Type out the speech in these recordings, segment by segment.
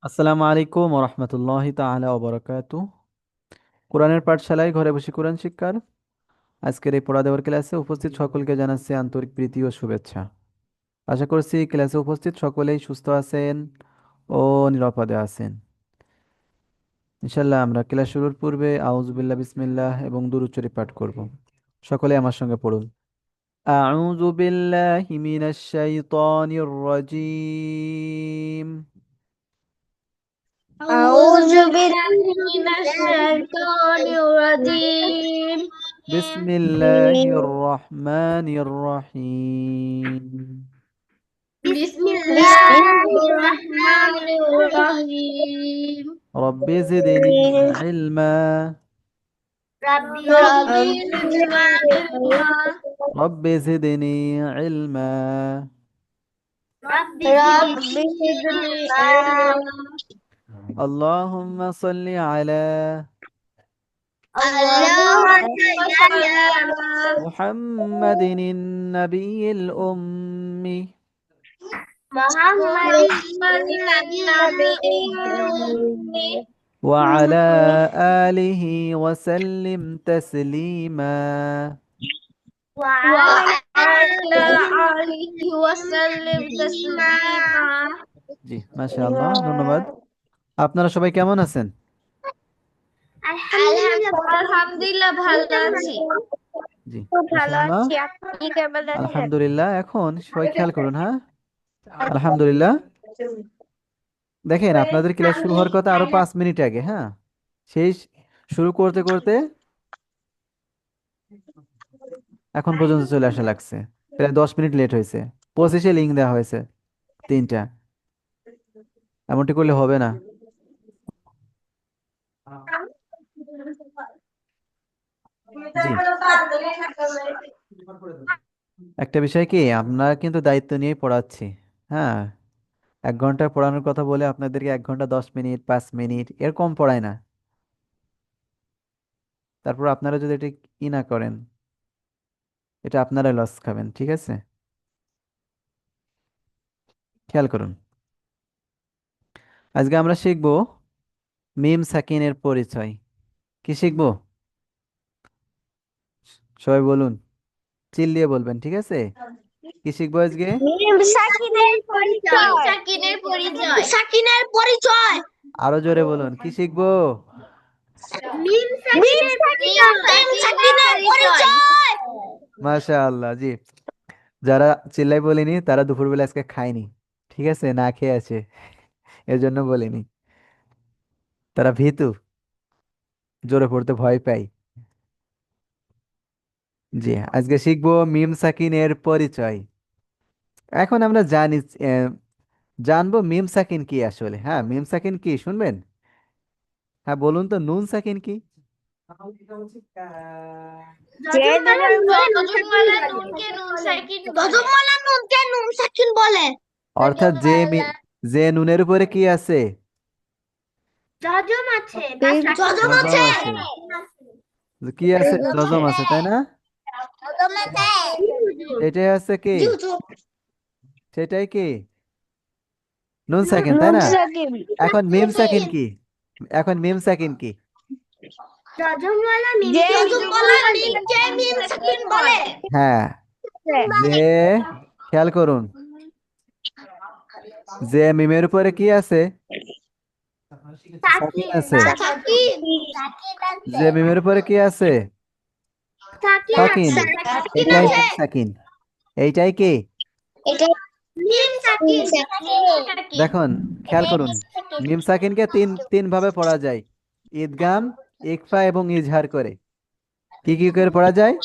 আসসালামু আলাইকুম ওয়া রাহমাতুল্লাহি তাআলা ওয়া বারাকাতুহু। কোরআনের পাঠশালায় ঘরে বসে কোরআন শিক্ষার আজকের এই পড়া দেওয়ার ক্লাসে উপস্থিত সকলকে জানাচ্ছি আন্তরিক প্রীতি ও শুভেচ্ছা। আশা করছি ক্লাসে উপস্থিত সকলেই সুস্থ আছেন ও নিরাপদে আছেন। ইনশাআল্লাহ আমরা ক্লাস শুরুর পূর্বে আউযু বিল্লাহ বিসমিল্লাহ এবং দুরূদ শরীফ পাঠ করব। সকলে আমার সঙ্গে পড়ুন। আউযু বিল্লাহি মিনাশ শাইতানির রাজীম। أعوذ بالله من الشيطان الرجيم. বিসমিল্লাহির রহমানির রহিম। بسم الله الرحمن الرحيم. رب زدني علما. ربي زدنا علما. رب زدني علما. ربي زدني علما. اللهم صل على اللهم صل على محمد النبي الأمي محمد النبي وعلى آله وسلم تسليما. وعلى آله وسلم تسليما. জি মাশাআল্লাহ, ধন্যবাদ। আপনারা সবাই কেমন আছেন? আলহামদুলিল্লাহ ভালো আছি। জি ভালো মাশাআল্লাহ, আছি, আপনি কেমন আছেন? আলহামদুলিল্লাহ। এখন সবাই খেয়াল করুন, হ্যাঁ, আলহামদুলিল্লাহ। দেখেন, আপনাদের ক্লাস শুরু হওয়ার কথা আরো 5 মিনিট আগে, হ্যাঁ, সেই শুরু করতে করতে এখন পর্যন্ত চলে আসা লাগছে। প্রায় 10 মিনিট লেট হয়েছে। 25-এ লিঙ্ক দেওয়া হয়েছে 3টা। এমনটি করলে হবে না। জি, একটা বিষয় কি, আমরা কিন্তু দায়িত্ব নিয়ে পড়াচ্ছি। হ্যাঁ, 1 ঘন্টা পড়ানোর কথা বলে আপনাদেরকে 1 ঘন্টা 10 মিনিট 5 মিনিট এরকম পড়ায় না। তারপর আপনারা যদি এটা না করেন, এটা আপনারাই লস খাবেন, ঠিক আছে? খেয়াল করুন, আজকে আমরা শিখব মিম সাকিনের পরিচয়। কি শিখব? সবাই বলুন, চিল্লিয়ে বলবেন, ঠিক আছে? কি শিখবো আজকে? সাকিনের পরিচয়। সাকিনের পরিচয়। সাকিনের পরিচয়। আরো জোরে বলুন, কি শিখবো? মিম সাকিনের পরিচয়। মিম সাকিনের পরিচয়। মাশাআল্লাহ, জি। যারা চিল্লাই বলিনি তারা দুপুরবেলা আজকে খায়নি, ঠিক আছে, না খেয়ে আছে, এর জন্য বলিনি। তারা ভীতু, জোরে পড়তে ভয় পায়। জি, আজকে শিখবো মিম সাকিনের পরিচয়। এখন আমরা জানবো মিম সাকিন কি আসলে। হ্যাঁ, মিম সাকিন কি শুনবেন? হ্যাঁ বলুন তো, নুন সাকিন কি? যজমালা নুনকে নুন সাকিন বলে। যজমালা নুনকে নুন সাকিন বলে। অর্থাৎ যে নুনের উপরে কি আছে? যজম আছে বা যজম জজম আছে। আছে। কি আছে? জজম আছে, তাই না? যজম আছে। সেটাই আছে কি? জি হুজুর। সেটাই কি? নুন সাকিন, তাই নুন না? সাকিন। এখন মিম সাকিন কি? এখন মিম সাকিন কি? যজমওয়ালা মিমকে যজমওয়ালা মিমকে মিম সাকিন বলে। হ্যাঁ, যে, খেয়াল করুন, যে মিমের উপরে কি আছে? সাকিন আছে। সাকিন। যে মিমের উপরে কি আছে? সাকিন সাকিন। আছে। সাকিন এটাই আছে। মিম সাকিন। এইটাই কি? এটা মিম সাকিন। দেখুন, খেয়াল করুন, মিম সাকিনকে তিন তিন ভাবে পড়া যায়: ঈদগাম, ইকফা এবং ইজহার করে। কি কি করে পড়া যায়?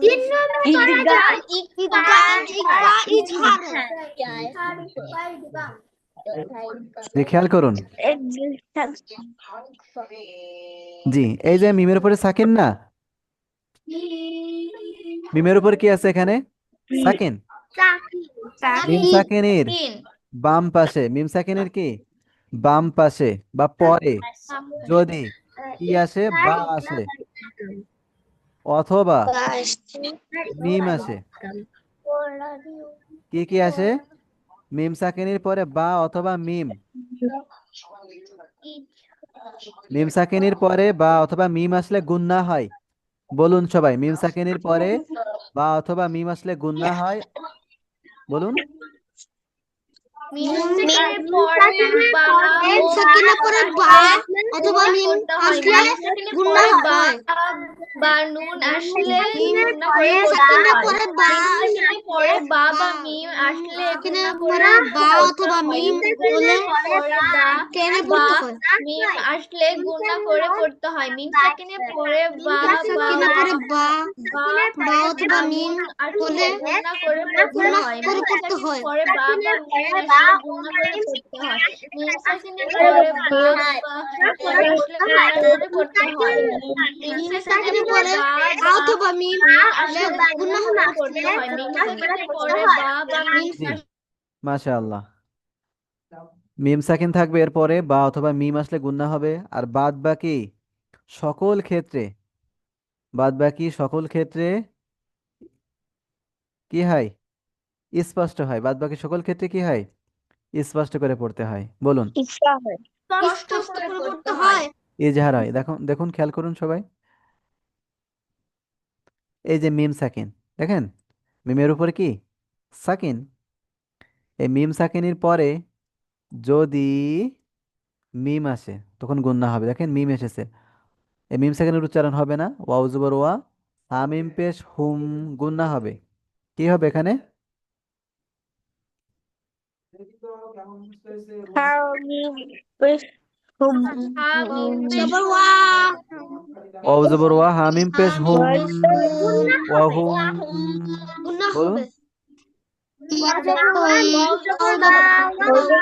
তিন ভাবে পড়া যায়। ঈদগাম, ইকফা, ইজহার। যে খেয়াল করুন, জি, এই যে মিমের উপরে সাকিন না, মিমের উপর কি আছে এখানে? সাকিন। মিম সাকিনের বাম পাশে, মিম সাকিনের কি বাম পাশে বা পরে যদি কি আসে? বা আসে, অথবা মিম আসে। কি কি আসে? মিম সাকিনের পরে বা অথবা মিম, মিম সাকিনের পরে বা অথবা মিম আসলে গুন্না হয়। বলুন সবাই, মিম সাকিনের পরে বা অথবা মিম আসলে গুন্না হয়, বলুন। মিম মিম সেকেন্ডের মিম পরে সাকিনের বা পরে ও সাকিনের নুন পরে বা আসলে অথবা গুণা মিম করতে হয়। আসলে মিম সেকেন্ডের গুণা পরে বা হয়। বা নুন আসলে মিম গুণা করে করতে সাকিনের হয়। পরে বা মিম সেকেন্ডের পরে বা বা বা মিম আসলে সাকিনের গুণা করে পরে বা করতে অথবা হয়। মিম মিম সেকেন্ডের হলে পরে বা টেনে বা পড়তে হয়। মিম আসলে গুণা করে করতে হয়। মিম সেকেন্ডের পরে বা মিম বা সাকিনের পরে বা বা বা অথবা বা মিম নুন আসলে হলে গুণা করে পড়তে গুণা হয়। করে মিম পড়তে সেকেন্ড হয়। পরে বা বা মিম আসলে গুণা করে পড়তে হয়। মিম সেকেন্ডের পরে বা বা মিম আসলে গুণা করে পড়তে হয়। মিম মিম সেকেন্ডের সাকিনের পরে পরে বা বা বা অথবা মিম মিম হলে আসলে গুণা গুণা করে পড়তে হয়। মিম সেকেন্ডের পরে বা বা মিম জি, মাশাআল্লাহ। মিম সাকিন থাকবে এরপরে বা অথবা মিম আসলে গুন্না হবে, আর বাদ বাকি সকল ক্ষেত্রে, বাদ বাকি সকল ক্ষেত্রে কি হয়? স্পষ্ট হয়। বাদ বাকি সকল ক্ষেত্রে কি হয়? স্পষ্ট করে পড়তে হয়। বলুন। স্পষ্ট স্পষ্ট করে করে পড়তে পড়তে হয়। হয়। ইজহার হয়। দেখুন দেখুন, খেয়াল করুন সবাই। এই যে মিম সাকিন, দেখেন মিমের উপরে কি সাকিন, এই মিম সাকিনের পরে যদি মিম আসে তখন গুন্না হবে। দেখেন মিম এসেছে, এই মিম সেকেন্ডের উচ্চারণ হবে না, ওয়াও জবর ওয়া, হামিম পেশ হুম, গুন্না হবে। কি হবে এখানে? হা মিম পেশ জবর ওয়া হুম ওয়াও জবর ওয়া, হামিম পেশ হামিম হুম, পেশ হুম ওয়া হুম, গুণা বলুন। হবে। ইয়া জবর ই ওয়াও ওয়াও জবর জবর ওয়া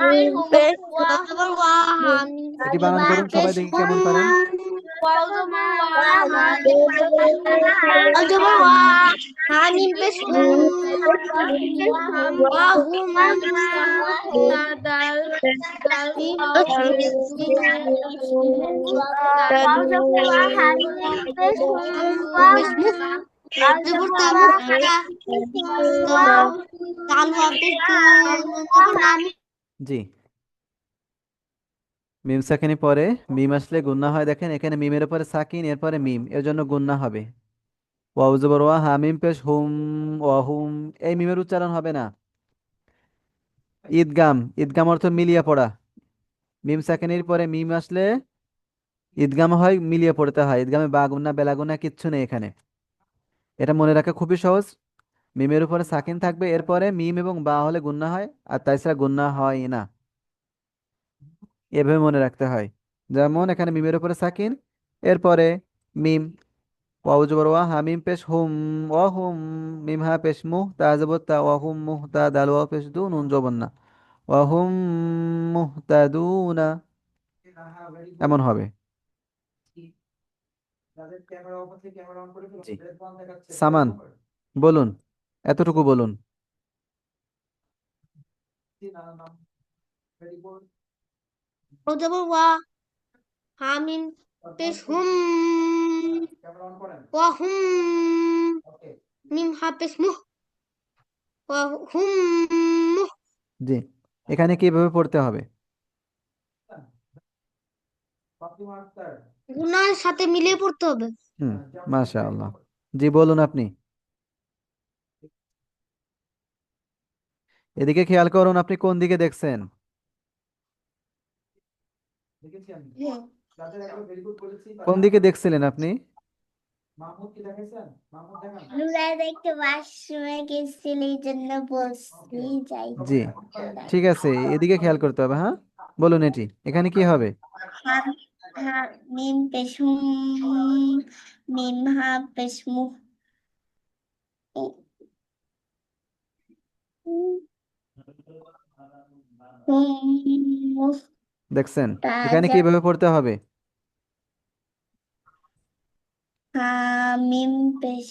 মিম পেশ হুম ওয়া ওয়াও জবর ওয়া হামিম এটি বানান করুন পেশ সবাই, দেখি হুম কেমন পারেন। ওয়াও জবর ওয়া হা মিম পেশ হুম ওয়াও জবর ওয়া হামিম পেশ হুম ওয়া হুম তা দাল দাল মিম ওয়াও পেশ মিম তা পেশ মুহ জবর তা মুক্তা তা দাল ওয়া পেশ দু নুন জবর না জি, মিম সাকিনের পরে মিম আসলে গুন্না হয়। দেখেন এখানে মিমের উপরে সাকিন, এরপরে মিম, এর জন্য গুন্না হবে। ওয়াও জবর ওয়া, হামিম পেশ হুম, ওয়া হুম, এই মিমের উচ্চারণ হবে না। ঈদগাম, ঈদগাম অর্থ মিলিয়ে পড়া। মিম সাকিনের পরে মিম আসলে ঈদগাম হয়, মিলিয়ে পড়তে হয়। ঈদগামে বা গুন্না বেলা গুন্না কিচ্ছু নেই এখানে। এটা মনে রাখা খুবই সহজ। মিমের উপরে সাকিন থাকবে, এরপরে মিম এবং বা হলে গুন্না হয়, আর তাছাড়া গুন্না হয় না। এভাবে মনে রাখতে হয়। যেমন এখানে মিমের উপরে সাকিন, এরপরে মিম, ওয়াও জবর ওয়া, হামিম পেশ হুম, ওয়া হুম, মিম হা পেশ মুহ, তা জবর তা, ওয়া হুম মুহ, তা দাল ওয়া পেশ দু, নুন জবর না, ওয়া হুম মুহতাদুনা, এমন হবে। জি, সামান বলুন, এতটুকু বলুন। ওয়াও জবর ওয়া হামিম পেশ হুম ওয়া হুম মিম হা পেশ মুহ ওয়া হুম মুহ জি, এখানে কিভাবে পড়তে হবে? গুনার সাথে মিলিয়ে পড়তে হবে। হুম, মাশাআল্লাহ। জি, বলুন আপনি। এদিকে খেয়াল করুন, আপনি কোন দিকে দেখছেন? কোন দিকে দেখছিলেন আপনি? আমরা দেখতে ওয়াশরুমে গেছিলি এই জন্য বলছি যাইতে। জি, ঠিক আছে, এদিকে খেয়াল করতে হবে। হ্যাঁ, বলুন এটি এখানে কি হবে? হাম হা মিম পেশ হুম মিম হা পেশ মুহ হুম মুহ দেখছেন এখানে তাজা কিভাবে পড়তে হবে? হা মিম পেশ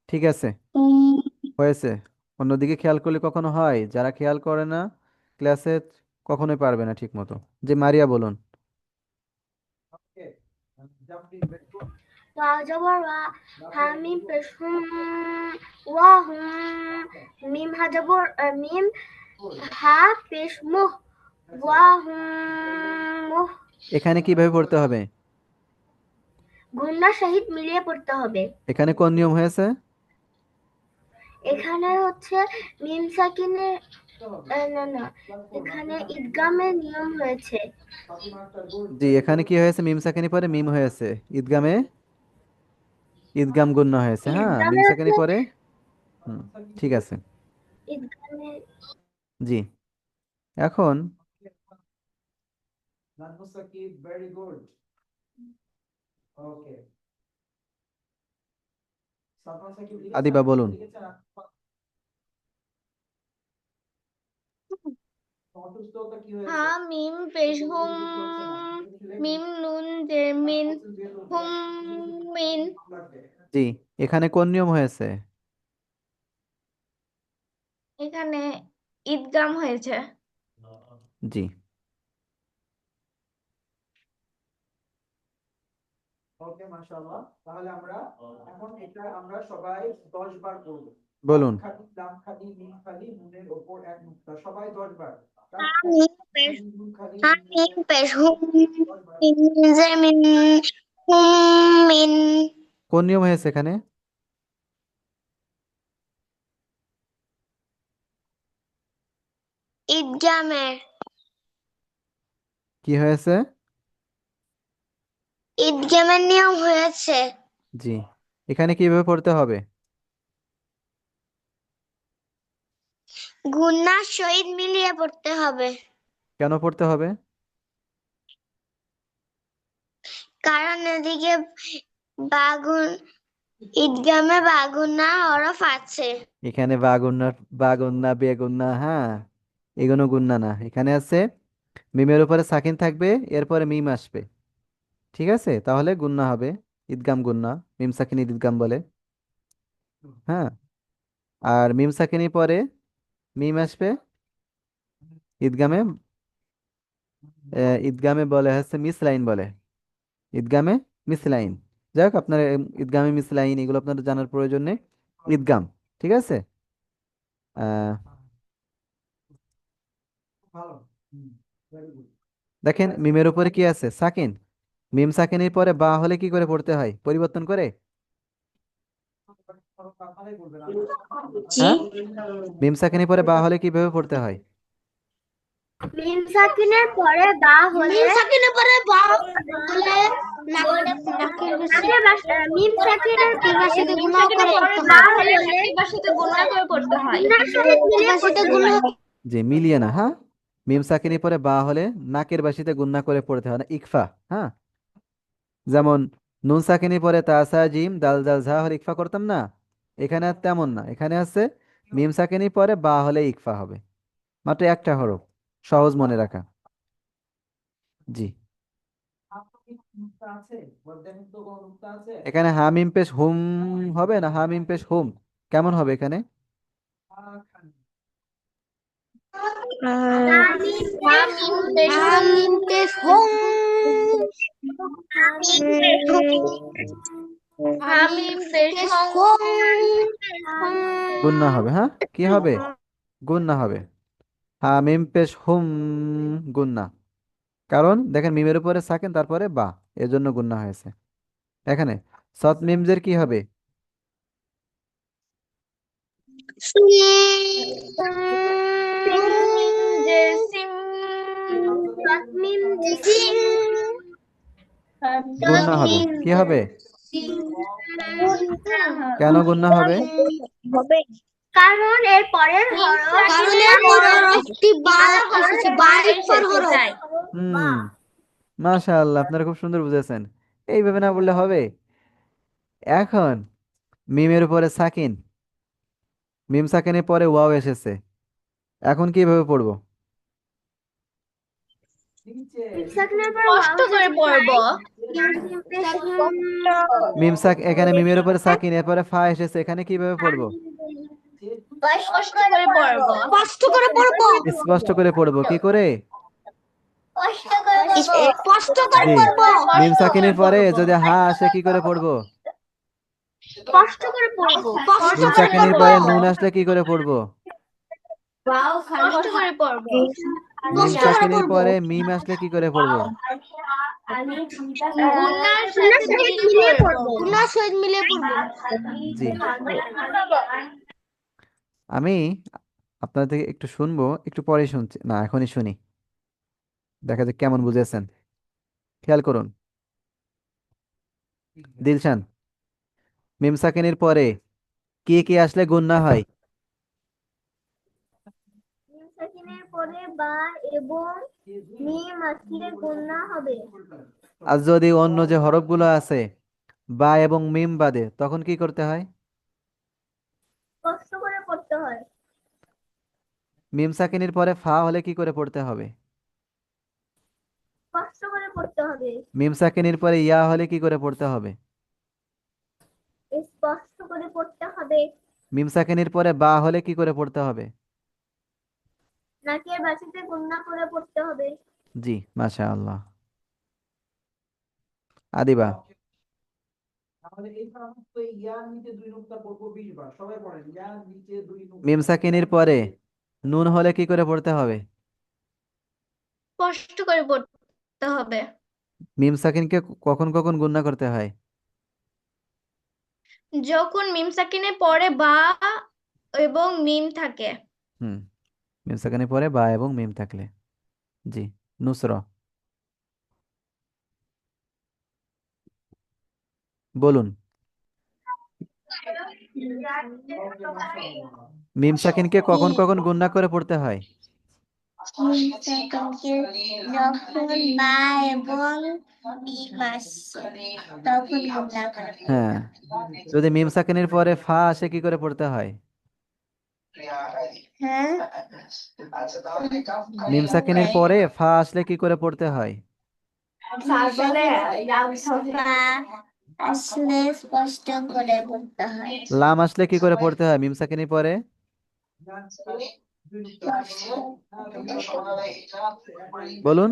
ঠিক আছে, হুম হয়েছে। অন্যদিকে খেয়াল করলে কখনো হয়, যারা খেয়াল করে না ক্লাসে কখনোই পারবে না ঠিক মতো। যে মারিয়া বলুন। ওয়া জবর ওয়া, হা মিম পেশ হুম, ওয়া হুম, মিম হা জবর মিম হা পেশ মুহ, ওয়া হুম মুহ। এখানে কিভাবে পড়তে হবে? গুণনার সহিত মিলিয়ে পড়তে হবে। এখানে কোন নিয়ম হয়েছে? এখানে হচ্ছে মিম সাকিনের না না, এখানে ইদগামের নিয়ম হয়েছে। জি, এখানে কি হয়েছে? মিম সাকিনি পরে মিম হয়েছে, ঈদগামে ঈদগাম গুণনা হয়েছে। হ্যাঁ, মিম ইদগামে সাকিনি হচ্ছে পরে হুম, ঠিক আছে। ইদগামে জি, এখন আদিবা বলুন। হা মিম পেশ হুম, মিম নুন জের মিন, হুম মিন। জি, এখানে কোন নিয়ম হয়েছে? এখানে ইদগাম হয়েছে। জি, বলুন। হামিম পেশ হামিম পেশ হুম মিম জের মিন হুম মিন। কোন নিয়ম হয়েছে এখানে? ঈদগামের কি হয়েছে? ঈদগামের নিয়ম হয়েছে। জি, এখানে কিভাবে পড়তে হবে? গুণনার সহিত মিলিয়ে পড়তে হবে, কেন পড়তে হবে? কারণ এদিকে বাগুন ঈদগামে বাগুনা হরফ আছে। এখানে বাগুন্না বেগুন্না, হ্যাঁ, এগুলো গুন্না না। এখানে আছে মিমের উপরে সাকিন থাকবে, এরপরে মিম আসবে। ঠিক আছে, তাহলে গুন্না হবে, ঈদগাম গুন্না। মিম সাকিন ঈদগাম বলে। হ্যাঁ, আর মিম সাকিনী পরে মিম আসবে ঈদগামে। ঈদগামে বলে হচ্ছে মিসলাইন বলে, ঈদগামে মিসলাইন। যাই হোক, আপনার ঈদগামে মিসলাইন এগুলো আপনার জানার প্রয়োজন নেই। ঈদগাম, ঠিক আছে। আহ দেখেন মিমের উপরে কি আছে? সাকিন। মিম সাকিনের পরে বা হলে কি করে পড়তে হয়? পরিবর্তন করে। জি, হ্যাঁ, মিম সাকিনের পরে বা হলে কিভাবে পড়তে হয়? মিম সাকিনের পরে বা হলে মিম সাকিনের পরে বা হলে নাকের বেশি মিম সাকিনের নাকের পরে বাসাতে গুণা করে পড়তে বা হয়। হলে নাকের বাসাতে গুণা করে পড়তে হয়। গুণনার সহিত মিলিয়ে বাসাতে পড়তে গুণা হয়। যে মিলিয়ে না, হ্যাঁ। মিম সাকিনের পরে বা হলে নাকের বাসিতে গুন্না করে পড়তে হয় না, ইকফা। হ্যাঁ, যেমন নুন সাকিনি পরে তাসা জিম দাল দাল ঝা হলে ইকফা করতাম না, এখানে আর তেমন না। এখানে আছে মিম সাকিনি পরে বা হলে ইকফা হবে, মাত্র একটা হরফ। সহজ মনে রাখা। জি, এখানে হামিম পেশ হুম হবে না, হামিম পেশ হুম কেমন হবে এখানে? হামিম পেশ হামিম হুম, পেশ হামিম পেশ হুম হামিম পেশ হামিম পেশ পেশ হুম গুন্না হবে, হ্যাঁ, কি হবে? গুন্না হবে। হামিম পেশ হুম, গুন্না। কারণ দেখেন মিমের উপরে সাকেন তারপরে বা, এজন্য গুন্না হয়েছে। এখানে সৎ মিমজের কি হবে? সিম জেসিম তাসমিম সিং জিসিম গুন্না হবে, তাসমিম কি হবে? গুণা কেন গুন্না হবে? হবে, কারণ এর পরের হরফ কারণ এর পরে একটি বা এসেছে, বারিক পর হরফ। হুম, মাশাআল্লাহ, আপনারা খুব সুন্দর বুঝেছেন। এইভাবে না বললে হবে? এখন মিমের উপরে সাকিন, মিম সাকিনের পরে ওয়াও এসেছে, এখন কিভাবে পড়বো? মিম সাকিনের পরে ওয়াও কষ্ট করে এসেছে পড়বো। তাই হামিম পেশ হুম, এখানে মিমের উপরে সাকিন, এরপরে ফা এসেছে, এখানে কিভাবে পড়বো? কষ্ট করে পড়বো, কষ্ট করে পড়বো, স্পষ্ট করে পড়বো, কি করে? কষ্ট করে স্পষ্ট করে জি, পড়বো। মিম সাকিনের পরে যদি হা আসে কি করে পড়বো? স্পষ্ট করে পড়বো। স্পষ্ট মিম করে সাকিনের পড়বো। পরে নুন আসলে কি করে পড়বো? স্পষ্ট করে পড়বো। মিম স্পষ্ট করে সাকিনের পড়বো। পরে মিম আসলে কি করে পড়বো? গুণার সহিত মিলিয়ে পড়বো। গুনার সহিত মিলিয়ে পড়বো। জি, আমি আপনার থেকে একটু শুনবো, একটু পরে শুনছি না, এখনই শুনি, দেখা যাক কেমন বুঝেছেন। খেয়াল করুন। দিলশান, মিম সাকিনের পরে কি কি আসলে গুণনা হয়? মিম সাকিনের পরে বা এবং মিম আসলে গুণা হবে। আর যদি অন্য যে হরফগুলো আছে বা এবং মিম বাদে, তখন কি করতে হয়? স্পষ্ট করে পড়তে হয়। মিম সাকিনের পরে ফা হলে কি করে পড়তে হবে? স্পষ্ট করে পড়তে হবে। মিম সাকিনের পরে ইয়া হলে কি করে পড়তে হবে? স্পষ্ট করে পড়তে হবে। মিম সাকিনের পরে বা হলে কি করে পড়তে হবে? নাকের বাঁচিতে গুণা করে পড়তে হবে। জি, মাশাআল্লাহ। আদিবা, মিম সাকিনের পরে নুন হলে কি করে পড়তে হবে? স্পষ্ট করে পড়তে হবে। মিম সাকিনকে কখন কখন গুণনা করতে হয়? যখন মিম সাকিনের পরে বা এবং মিম থাকে। হুম, মিম সাকিনের পরে বা এবং মিম থাকলে। জি, নুসরা, বলুন। মিম সাকিনকে কখন কখন গুণনা করে পড়তে হয়? যখন বা এবং মিম আসছে তখন গুণা করে। হ্যাঁ, যদি মিম সাকিনের পরে ফা আসে কি করে পড়তে হয়? হ্যাঁ, মিম সাকিনের পরে ফা আসলে কি করে পড়তে হয়? বা আসলে স্পষ্ট করে বলতে হয়। লাম আসলে কি করে পড়তে হয় মিম সাকিনের পরে? বলুন।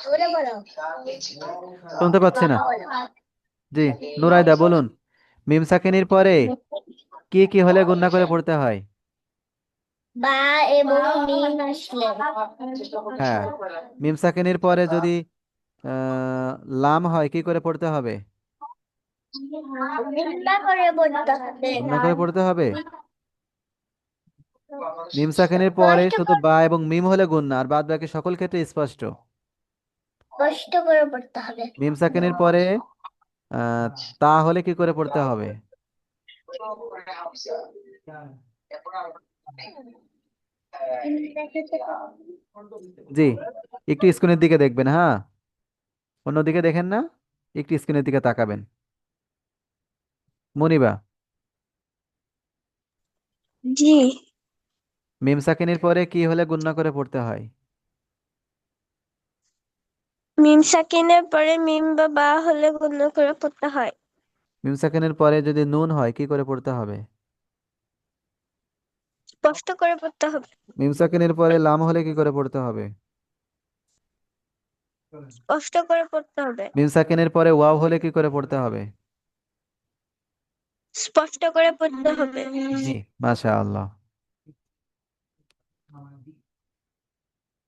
জোরে বলো। শুনতে পাচ্ছি না। জি, নুরাইদা বলুন। মিম সাকিনের পরে কি কি হলে গুণনা করে পড়তে হয়? বা এবং মিম আসলে হ্যাঁ, মিম সাকিনের পরে যদি আহ, লাম হয় কি করে পড়তে হবে? গুণা করে বলতে হবে। গুণনা করে পড়তে হবে। মিম সাকিনের পরে স্পষ্ট শুধু করে বা এবং মিম হলে গুণনা, আর বাদ বাকি সকল ক্ষেত্রে স্পষ্ট। স্পষ্ট করে পড়তে হবে। মিম সাকিনের পরে আহ, তা হলে কি করে পড়তে হবে? জি, একটু স্ক্রিনের দিকে দেখবেন, হ্যাঁ, অন্যদিকে দেখেন না, একটু স্ক্রিনের দিকে তাকাবেন। মুনিবা, জি, মিম সাকিনের পরে কি হলে গুণনা করে পড়তে হয়? মিম সাকিনের পরে মিম বা বা হলে গুণা করে পড়তে হয়। মিম সাকিনের পরে যদি নুন হয় কি করে পড়তে হবে? স্পষ্ট করে পড়তে হবে। মিম সাকিনের পরে লাম হলে কি করে পড়তে হবে? স্পষ্ট করে পড়তে হবে। মিম সাকিনের পরে ওয়াও হলে কি করে পড়তে হবে? স্পষ্ট করে পড়তে হবে। জি, মাশাআল্লাহ।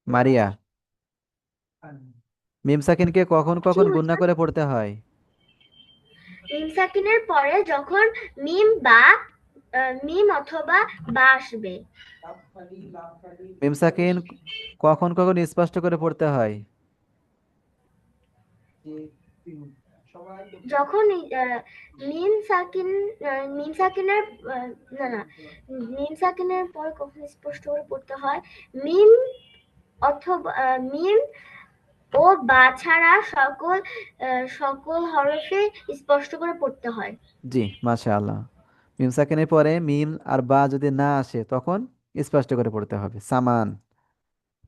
মারিয়া, মিম সাকিনকে কখন জি কখন গুণনা হুজুর। করে পড়তে হয়? মিম সাকিনের পরে যখন মিম বা মিম অথবা বা আসবে। মিম সাকিন কখন কখন স্পষ্ট করে পড়তে হয়? যখন মিম সাকিন মিম সাকিনের না না মিম সাকিনের পর কখন স্পষ্ট করে পড়তে হয়? মিম অথবা মিম ও বা ছাড়া সকল হরফে স্পষ্ট করে পড়তে হয়। জি, মাশাআল্লাহ। মিম সাকিনের পরে মিম আর বা যদি না আসে তখন স্পষ্ট করে পড়তে হবে। সামান,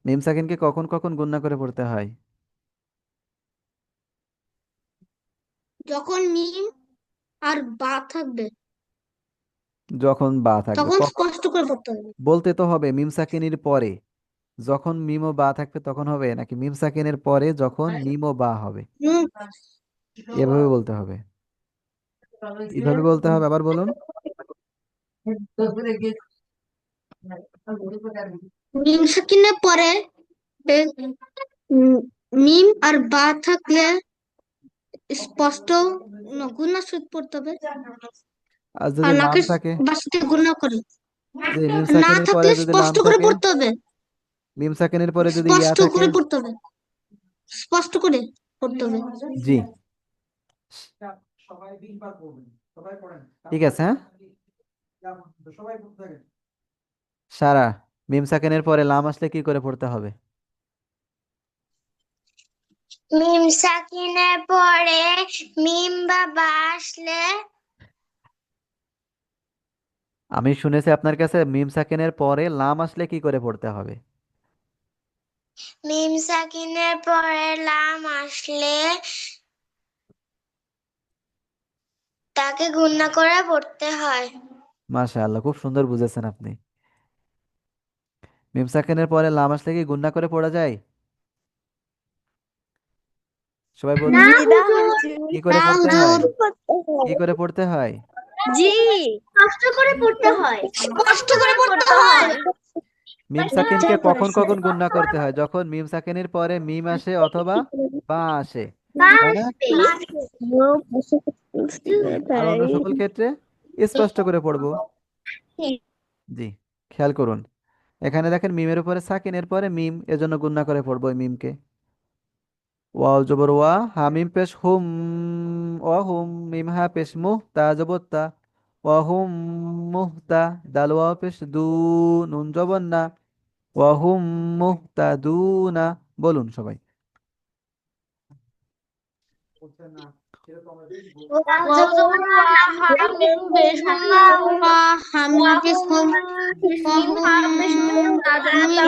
মিম সাকিনকে কখন কখন গুণনা করে পড়তে হয়? যখন মিম আর বা থাকবে। যখন বা থাকবে তখন স্পষ্ট করে পড়তে হবে। বলতে তো হবে মিম সাকিনের পরে। যখন মিম ও বা থাকবে তখন হবে, নাকি মিম সাকিনের পরে যখন মিম ও বা হবে, হুম। এভাবে বলতে হবে। কিভাবে বলতে হবে আবার বলুন। মিম সাকিনের পরে উম, মিম আর বা থাকলে স্পষ্ট গুণা সহিত পড়তে হবে। আর আর যদি লাম নাকে থাকে, বাসাতে গুণা করে যে মিম না সাকিনের পরে থাকলে যদি লাম স্পষ্ট করে থাকে, পড়তে হবে। মিম সাকিনের পরে যদি ইয়া স্পষ্ট থাকে। করে পড়তে হবে। স্পষ্ট করে পড়তে হবে। জি, ঠিক আছে, হ্যাঁ। সারা, মিম সাকিনের পরে লাম আসলে কি করে পড়তে হবে? মিম সাকিনের পরে মিম বা বা আসলে আমি শুনেছি আপনার কাছে মিম সাকিনের পরে লাম আসলে কি করে পড়তে হবে। মিম সাকিনের পরে লাম আসলে তাকে গুণনা করে পড়তে হয়। মাশাআল্লাহ, খুব সুন্দর বুঝেছেন আপনি। মিম সাকিনের পরে লাম আসলে কি গুণনা করে পড়া যায়? সবাই না বলুন। হুজুর, কি করে না পড়তে হয়? হুজুর। কি করে পড়তে হয়? জি, কষ্ট করে পড়তে হয়, কষ্ট কষ্ট করে করে পড়তে পড়তে হয়। হয়। মিম সাকিনকে কখন কখন গুণনা করতে হয়? যখন মিম সাকিনের পরে মিম আসে অথবা বা আসে, বা তাই না? আসবে। আর অন্য সকল ক্ষেত্রে স্পষ্ট করে পড়বো। জি, খেয়াল করুন, এখানে দেখেন মিমের উপরে সাকিনের পরে মিম, এজন্য গুণনা করে পড়বো ওই মিমকে। ওয়াও জবর ওয়া, হামিম পেশ হুম, ওয়া হুম, মিম হা পেশ মুহ, তা জবর তা, ওয়া হুম মুহতা, দাল ওয়াও পেশ দু, নুন জবর না, ওয়া হুম মুহতাদুনা। বলুন সবাই। ওয়াও জবর ওয়া, হামিম পেশ হুম, ওয়া হামিম হুম, মিম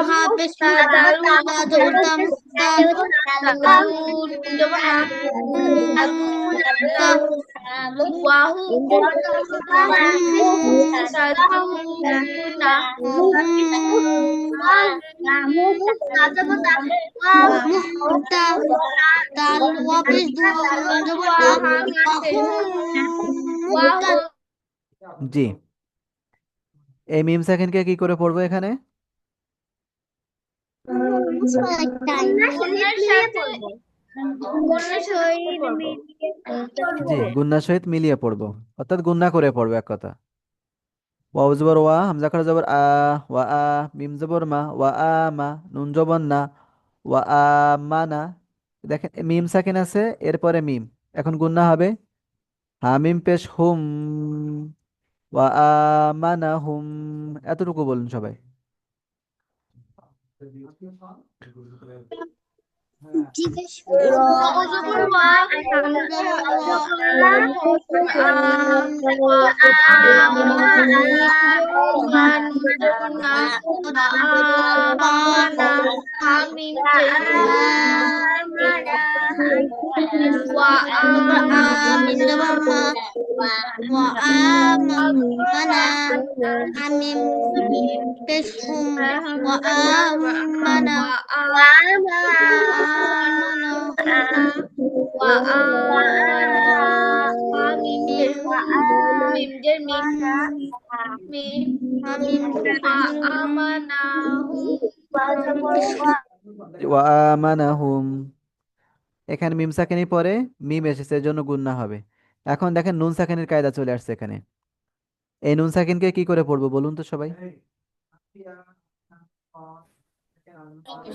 হা পেশ মুহ, তা জবর তা মুহ, তা দাল ওয়াও পেশ দাদুন, নুন জবর না, দাদুনা, ওয়া হুম মুহতাদুনা, মুহতা দাল ওয়াপেশ দু নুন জবর ওয়া না হামিম পেশ ওয়াহুম ওয়া মুহতা। হুম জি, এই মিম সেকেন্ডকে কি করে পড়বো এখানে? গুণের সাথে গুণের সাথে পড়বো। জি, গুন্নার সহিত মিলিয়ে পড়বো, অর্থাৎ গুন্না করে পড়বো এক কথা। ওয়াও জবর ওয়া, হামজা খারা জবর আ, ওয়া আ, মিম জবর মা, ওয়া আ মা, নুন জবর না, ওয়া আ মানা। দেখেন মিম সাকিন আছে, এরপরে মিম, এখন গুন্না হবে হামিম পেশ হুম, ওয়া আ মানা হুম। এতটুকু বলুন সবাই। ওয়াও জবর ওয়া, হামজা আ, ওয়া আ মা, নুন জবর না, ওয়া আমানা, হামিম পেশ ওয়া আমিন জবর মা ওয়া আমানা হামিম পেশ হুম ওয়া আমানা ওয়া আমানা ওয়া আমানা, হামিম পেশ মিম জের মিম, মিম হামিম হা আমানা হুম। পেশ হুম। ওয়া আমানাহুম, এখানে মিম সাকিনের পরে মিম এসেছে, এর জন্য গুন্না হবে। এখন দেখেন নুন সাকিনের কায়দা চলে আসছে এখানে। এই নুন সাকিনকে কি করে পড়বো বলুন তো সবাই।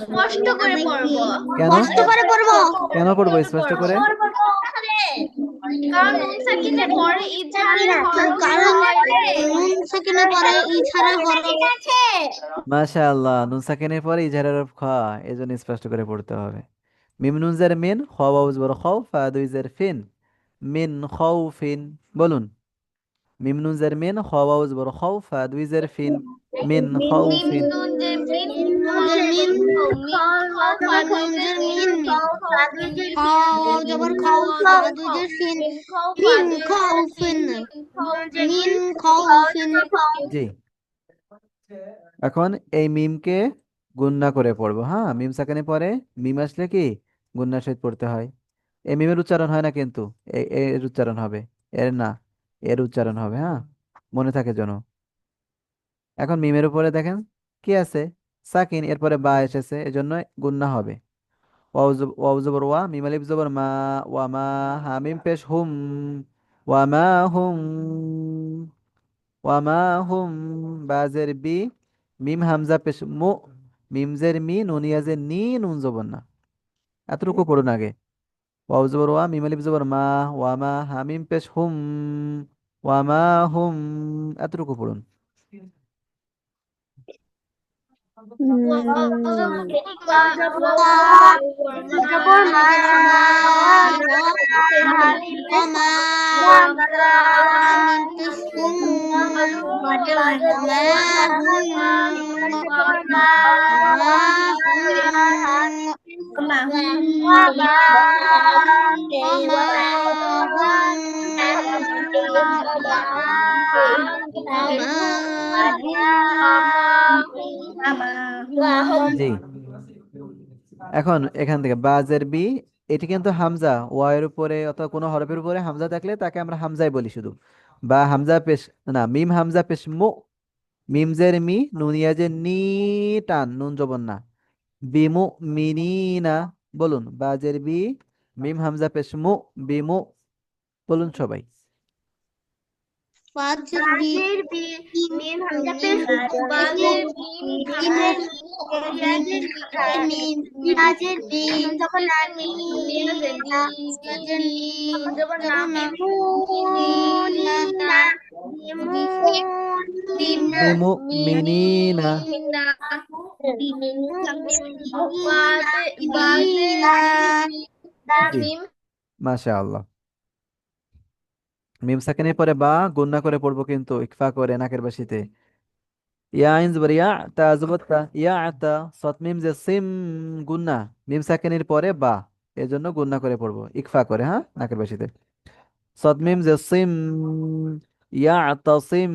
স্পষ্ট করে পড়বো। কেন? কষ্ট করে পড়বো। কেন পড়বো স্পষ্ট করে? কারণ নুন সাকিনের পরে ইজহারের হরফ কারণ হয় রে। নুন সাকিনের পরে ইশারার হরফ। মাশাআল্লাহ, নুন সাকিনের পরে ইজহারের হরফ খ, এজন্য স্পষ্ট করে পড়তে হবে। মিম নুন জের মিন, খ ওয়াও জবর খাও, ফা দুই জের ফিন, মিন খাউফিন। বলুন, মিম নুন জের মিন, খ ওয়াও জবর খাও, ফা দুই জের ফিন, মিন মিম খাউফিন। নুন জের মিন, মিন নুন মিম নুন জের মিন খাও জবর খাও সাদুজের সিন মিন খাউফিন মিন খাউফিন জি, এখন এই মিমকে গুণনা করে পড়বো। হ্যাঁ, মিম সাকানে পরে মিম আসলে কি গুণনার সহিত পড়তে হয়। এই মিমের উচ্চারণ হয় না কিন্তু, এর উচ্চারণ হবে, এর না, এর উচ্চারণ হবে। হ্যাঁ, মনে থাকে যেন। এখন মিমের উপরে দেখেন কি আছে, সাকিন, এরপরে বা এসেছে, এজন্য গুণনা হবে। ওয়াও জবর ওয়া, মিম আলিফ জবর মা, ওয়া মা, হা মিম পেশ হুম, ওয়া মা হুম, ওয়া মা হুম, বাজের বি, মিম হামজা পেশ মু, মিম জের মি, নুন ইয়াজের নি, নুন জবর না। এতটুকু পড়ুন আগে। ওয়াও জবর ওয়া, মিম আলিফ জবর মা, ওয়া মা, হা মিম পেশ হুম, ওয়া মা হুম, এতটুকু পড়ুন। জবর মা ওমা মিম পেশ হুম ওমা হুম ওমা হুম ওমা হুম ওমা জি, এখন এখান থেকে বাজের বি, এটি কিন্তু হামজা, ওয়ার উপরে অথবা কোনো হরফের উপরে হামজা থাকলে তাকে আমরা হামজাই বলি শুধু। বা হামজা পেশ, না, মিম হামজা পেশ মু, মিম জের মি, নুন ইয়াজের নি, টান, নুন জবর না, বিমু মিনিনা। বলুন বাজের বি, মিম হামজা পেশ মু, বিমু, বলুন সবাই। ফাজর বি বাজের বি মিম হামজা পেশ মিম ইয়াজের মিম ইয়াজের বি মিম নুন যখন না নি না ফাজর নি না জবর না মিমুনিনা মিমুনিনা মিমু মিনিনা। মিমুনিনা জি, মাশাআল্লাহ। মিম সাকিনের পরে বা গুণনা করে পড়বো কিন্তু, ইকফা করে নাকের বাসিতে। ইয়া আইন জবর ইয়া, তা জবর তা, ইয়া তা, সৎ মিম যে সিম, গুণনা, মিম সাকিনের পরে বা, এজন্য গুণনা করে পড়বো ইকফা করে, হ্যাঁ, নাকের বাসিতে। সৎ মিম যে সিম, ইয়া তাসিম,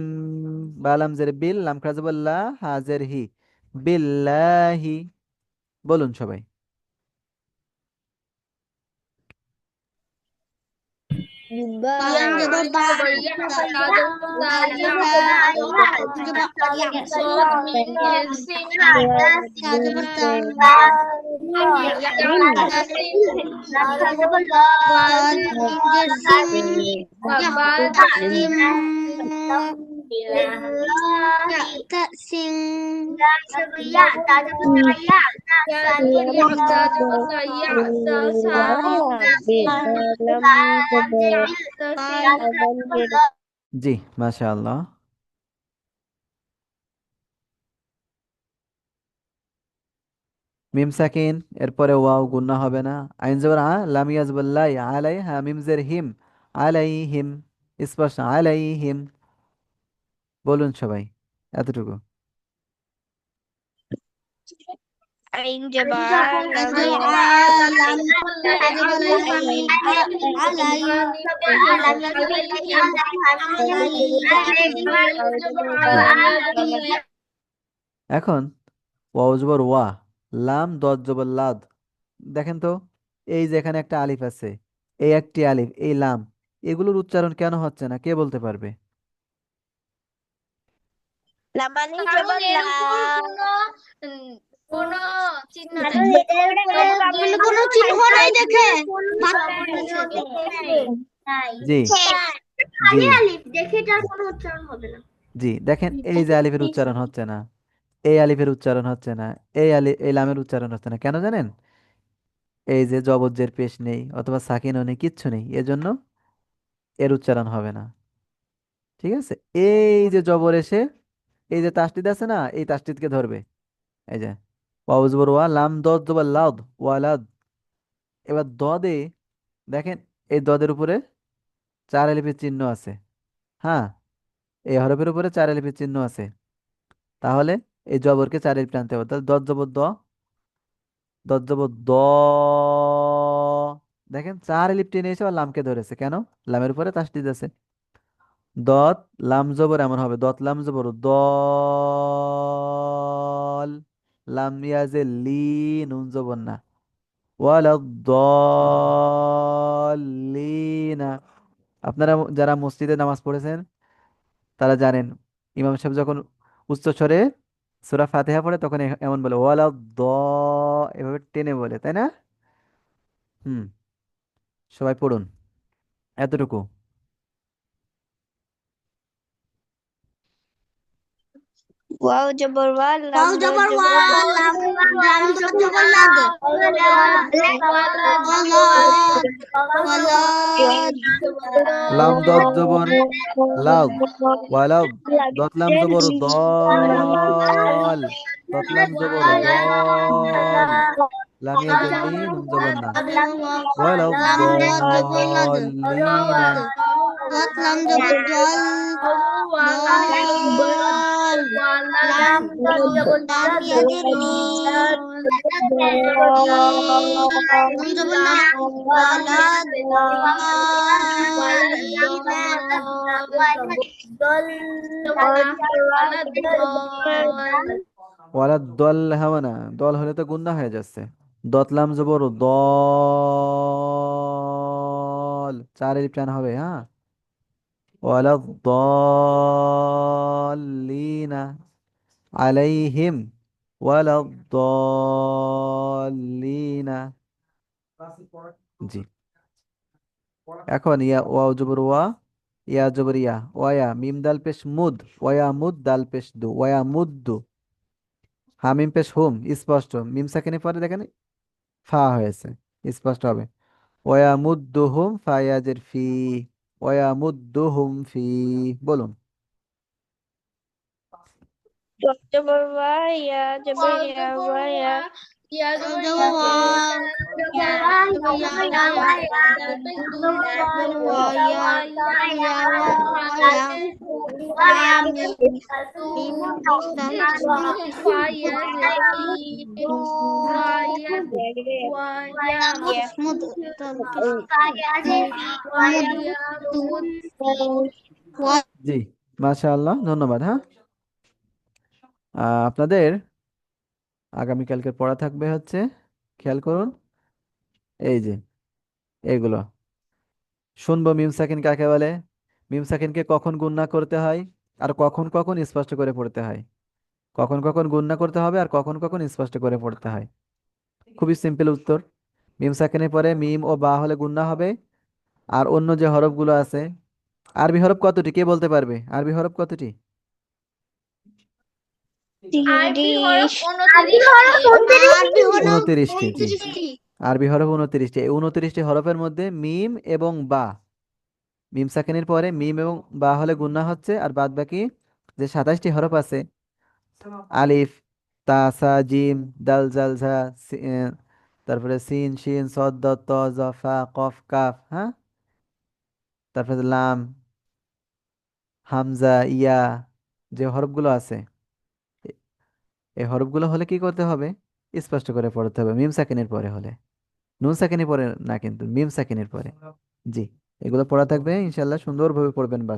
বালাম জের বিল, লাম খারা জবর লা, হাজের হি, বিল্লাহি, বলুন সবাই। বালাম জবর বা ইয়া তা জবর ইয়া তা জবর তা তা মিম জের সিম ইয়া সিম ইয়া তা সিম কাল জি, মাশাআল্লাহ। মিম সাকিন, এরপরে ওয়াও গুন্না হবে না। আইন জবর আ, লাম ইয়াজবুল্লাই, আলাই, হা মিম জের হিম, আলাইহিম, স্পষ্ট আলাইহিম, বলুন সবাই এতটুকু। আইন জবর আ লাম জবর লাই আলাই আলাইহিম এখন ওয়াও জবর ওয়া, লাম দত জবর লাদ। দেখেন তো, এই যে এখানে একটা আলিফ আছে, এই একটি আলিফ, এই লাম, এগুলোর উচ্চারণ কেন হচ্ছে না, কে বলতে পারবে? কোনো চিহ্ন নাই দেখে বাদ জি, জি, খালি আলিফ দেখে এটার কোনো উচ্চারণ হবে না। জি, দেখেন এই যে আলিফের উচ্চারণ হচ্ছে না, এই আলিফের উচ্চারণ হচ্ছে না, এই লামের উচ্চারণ হচ্ছে না, কেন জানেন? এই যে জবজ্জের পেশ নেই অথবা সাকিনও নেই, কিচ্ছু নেই, এজন্য এর উচ্চারণ হবে না। ঠিক আছে, এই যে জবর এসে এই যে তাসদিদ আছে না, এই তাসদিদকে ধরবে। এই যে ওয়াও জবর ওয়া, লাম দদ জবর লাদ, ওয়ালাদ। এবার দদে দেখেন, এই দদের উপরে চার আলিফের চিহ্ন আছে। হ্যাঁ, এই হরফের উপরে চার আলিফের চিহ্ন আছে। তাহলে এই জবরকে চারের প্রান্তে হবে, তাহলে দত জবর দ, দত জবর দ। দেখেন চার এলিফ টেনে এসে আবার লামকে ধরেছে কেন? লামের উপরে তাসদিদ আছে। দত লাম জবর এমন হবে, দত লাম জবর দল, লাম ইয়াজে লি, নুন জবর না, ওয়ালা দলিনা। আপনারা যারা মসজিদে নামাজ পড়েছেন তারা জানেন, ইমাম সাহেব যখন উচ্চ স্বরে সূরা ফাতিহা পড়ে তখন এমন বলে ওয়ালা দ, এভাবে টেনে বলে, তাই না? হুম, সবাই পড়ুন এতটুকু। ওয়াও জবর ওয়া, লাম ওয়াও দর জবর ওয়া, জবর লা, লাম দর জবর লাদ, ওয়ালাদ, ওয়ালাদ, লাম দত জবর লাউ, ওয়ালাউ, দত লাম জবর দল, দত লাম জবর দল, লাম ইয়াজের লি, নুন জবর না, ওয়ালাউ লাম দর জবর লাদ, দলিনা। দত লাম জবর দল, দল, লাম লাম ইয়াজের লি, নুন জবর না, ওয়ালাদ, দালিনা, ওয়ালা দল হবে না, দল হলে তো গুন্না হয়ে যাচ্ছে। দত লাম জবর দল, চারের টান হবে, হ্যাঁ। ওয়ালা দলিনা আলাইহিম, ওয়ালা দলিনা। জি, এখন ইয়া ওয়া জবর ওয়া, ইয়া জবর ইয়া, ওয়া মিম দাল পেশ মুদ, ওয়া মুদ দাল পেশ দু, ওয়া মুদ্দু। হামিম পেশ হুম, স্পষ্ট, মিম সাকিনের পরে দেখেন ফা হয়েছে, স্পষ্ট হবে। ওয়া মুদ্দু হুম ফায়াজের ফি, ওয়া মুদ্দু হুম ফি। বলুন। জবর ওয়া, ইয়া জবর ইয়া, ওয়া ইয়া, ওয়াও জবর ওয়া, ইয়া জবর ইয়া, ওয়া ইয়া, জবর ওয়া, ইয়া জবর ইয়া, ওয়া ইয়া, ইয়া মিম, মিম দাল মুদ দাল পেশ মুদ, ওয়া জি, মাশাআল্লাহ, ধন্যবাদ। হ্যাঁ, আপনাদের আগামীকালকে পড়া থাকবে হচ্ছে, খেয়াল করুন, এই যে এগুলো শুনবো। মিম সাকিন কাকে বলে, মিম সাকিনকে কখন গুণনা করতে হয়, আর কখন কখন স্পষ্ট করে পড়তে হয়, কখন কখন গুণনা করতে হবে আর কখন কখন স্পষ্ট করে পড়তে হয়। খুবই সিম্পল উত্তর। মিম সাকিনের পরে মিম ও বা হলে গুণনা হবে, আর অন্য যে হরফগুলো আছে, আরবি হরফ কতটি কে বলতে পারবে? আরবি হরফ কতটি? 30, আরবি হরফ 29টি। আরবি হলো 29টি। জি, 29টি। আরবি হরফ 29টি। এই 29টি হরফের মধ্যে মিম এবং বা, মিম সাকিনের পরে মিম এবং বা হলে গুণনা হচ্ছে, আর বাদ বাকি যে 27টি হরফ আছে, আলিফ, তা, সা, জিম, দাল, জাল, ঝা, তারপরে সিন, শিন, সদ, দত, ত, জ, ফা, কফ, কাফ, হ্যাঁ, তারপরে লাম, হামজা, ইয়া, যে হরফগুলো আছে, এ- এই হরফগুলো হলে কি করতে হবে? স্পষ্ট করে পড়তে হবে মিম সাকিনের পরে হলে, নুন সাকিনের পরে না, কিন্তু মিম সাকিনের পরে। জি, এগুলো পড়া থাকবে ইনশাল্লাহ, সুন্দরভাবে পড়বেন।